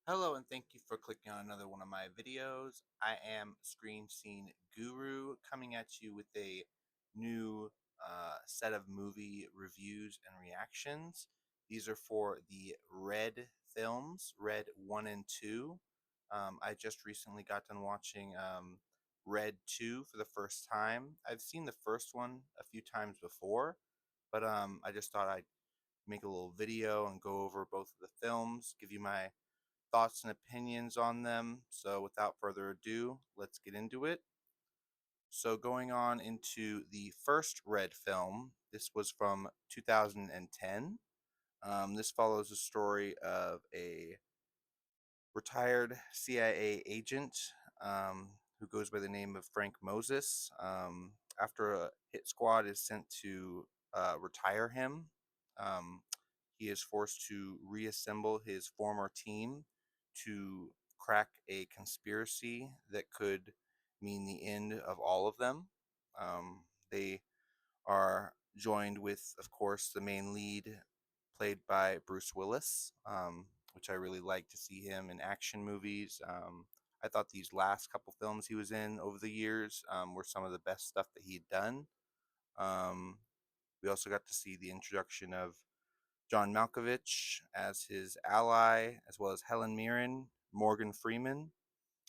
Hello, and thank you for clicking on another one of my videos. I am Screen Scene Guru coming at you with a new set of movie reviews and reactions. These are for the Red films, Red 1 and 2. I just recently got done watching Red 2 for the first time. I've seen the first one a few times before, but I just thought I'd make a little video and go over both of the films, give you my thoughts and opinions on them. So without further ado, let's get into it. So going on into the first Red film, this was from 2010. This follows the story of a retired CIA agent who goes by the name of Frank Moses. After a hit squad is sent to retire him, um, he is forced to reassemble his former team to crack a conspiracy that could mean the end of all of them. They are joined with, of course, the main lead played by Bruce Willis, which I really like to see him in action movies. I thought these last couple films he was in over the years were some of the best stuff that he had done. Um, we also got to see the introduction of John Malkovich as his ally, as well as Helen Mirren, Morgan Freeman.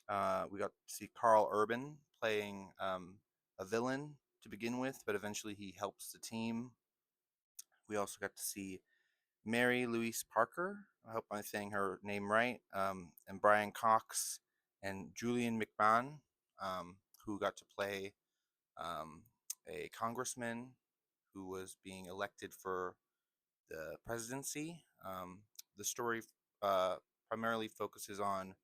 We got to see Carl Urban playing a villain to begin with, but eventually he helps the team. We also got to see Mary Louise Parker. I hope I'm saying her name right. And Brian Cox and Julian McMahon, who got to play um, a congressman who was being elected for the presidency. The story uh, primarily focuses on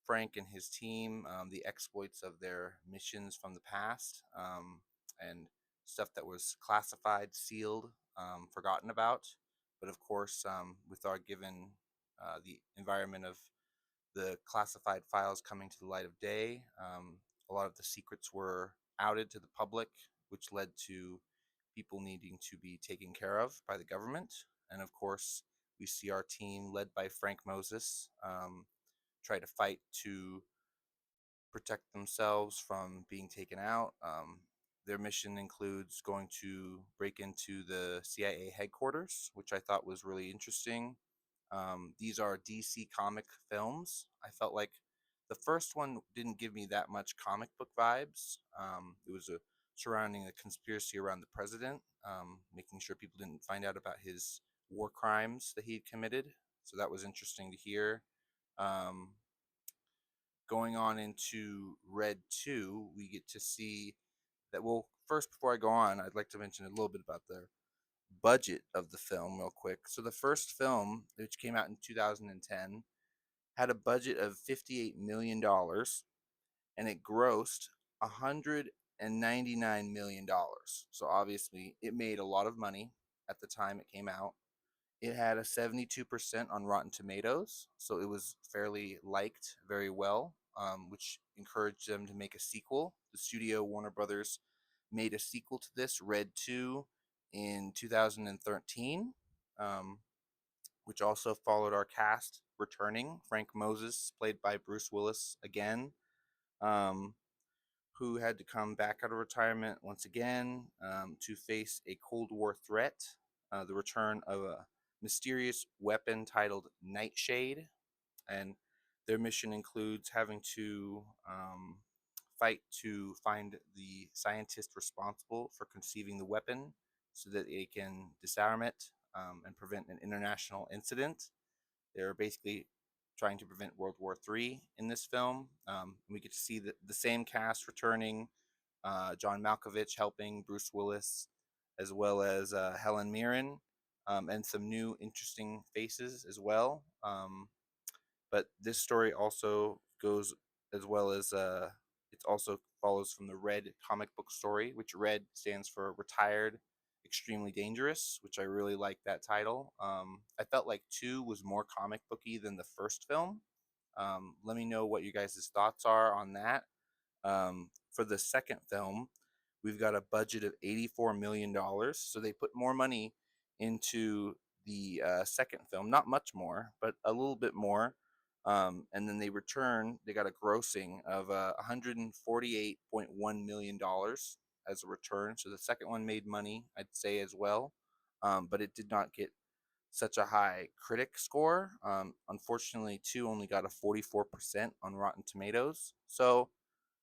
Frank and his team, the exploits of their missions from the past, and stuff that was classified, sealed, forgotten about. But of course, with our given the environment of the classified files coming to the light of day, a lot of the secrets were outed to the public, which led to people needing to be taken care of by the government. And of course, we see our team led by Frank Moses try to fight to protect themselves from being taken out. Their mission includes going to break into the CIA headquarters, which I thought was really interesting. These are DC comic films. I felt like the first one didn't give me that much comic book vibes. It was surrounding the conspiracy around the president, making sure people didn't find out about his war crimes that he had committed. So that was interesting to hear. Um, Going on into Red 2, we get to see that. Well, first, before I go on, I'd like to mention a little bit about the budget of the film, real quick. So, the first film, which came out in 2010, had a budget of $58 million and it grossed $199 million. So, obviously, it made a lot of money at the time it came out. It had a 72% on Rotten Tomatoes, so it was fairly liked very well, which encouraged them to make a sequel. The studio Warner Brothers made a sequel to this, Red 2, in 2013, which also followed our cast returning. Frank Moses, played by Bruce Willis again, um, who had to come back out of retirement once again to face a Cold War threat, the return of a mysterious weapon titled Nightshade. And their mission includes having to fight to find the scientist responsible for conceiving the weapon so that they can disarm it and prevent an international incident. They're basically trying to prevent World War III in this film. We get to see the same cast returning, John Malkovich helping Bruce Willis, as well as Helen Mirren, and some new interesting faces as well. But this story also goes as well as it also follows from the Red comic book story, which Red stands for Retired Extremely Dangerous, which I really like that title. I felt like 2 was more comic booky than the first film. Let me know what you guys' thoughts are on that. For the second film, we've got a budget of $84 million. So they put more money into the second film, not much more, but a little bit more. And then they returned. They got a grossing of $148.1 million as a return. So the second one made money, I'd say, as well, but it did not get such a high critic score. Unfortunately, 2 only got a 44% on Rotten Tomatoes. So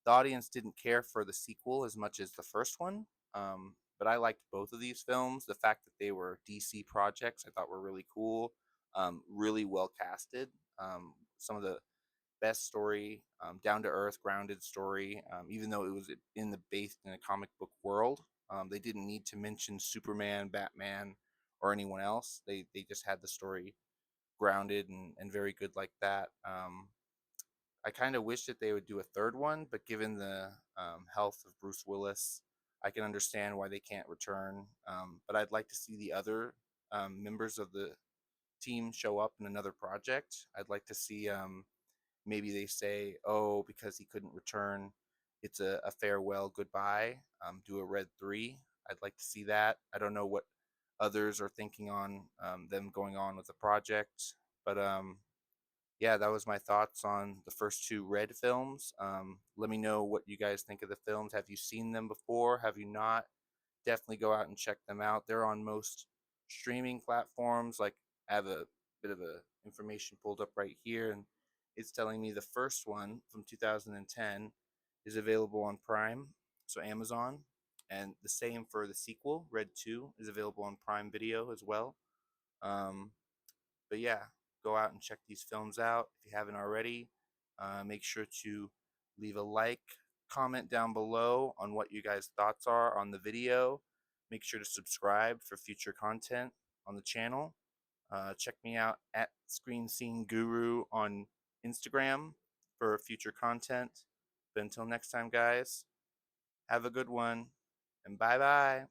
the audience didn't care for the sequel as much as the first one. But I liked both of these films. The fact that they were DC projects I thought were really cool, really well casted. Some of the best story, down to earth, grounded story. Even though it was based in a comic book world, they didn't need to mention Superman, Batman, or anyone else. They just had the story grounded and very good like that. I kind of wish that they would do a third one, but given the health of Bruce Willis, I can understand why they can't return. But I'd like to see the other members of the team show up in another project. I'd like to see, maybe they say, oh, because he couldn't return, it's a farewell goodbye. Do a Red 3. I'd like to see that. I don't know what others are thinking on them going on with the project, but yeah, that was my thoughts on the first two Red films. Let me know what you guys think of the films. Have you seen them before? Have you not? Definitely go out and check them out. They're on most streaming platforms. Like, I have a bit of a information pulled up right here, and it's telling me the first one from 2010 is available on Prime, so Amazon, and the same for the sequel, Red 2, is available on Prime Video as well. Um, but yeah, go out and check these films out if you haven't already. Make sure to leave a like, comment down below on what you guys' thoughts are on the video. Make sure to subscribe for future content on the channel. Check me out at Screen Scene Guru on Instagram for future content. But until next time, guys, have a good one, and bye bye.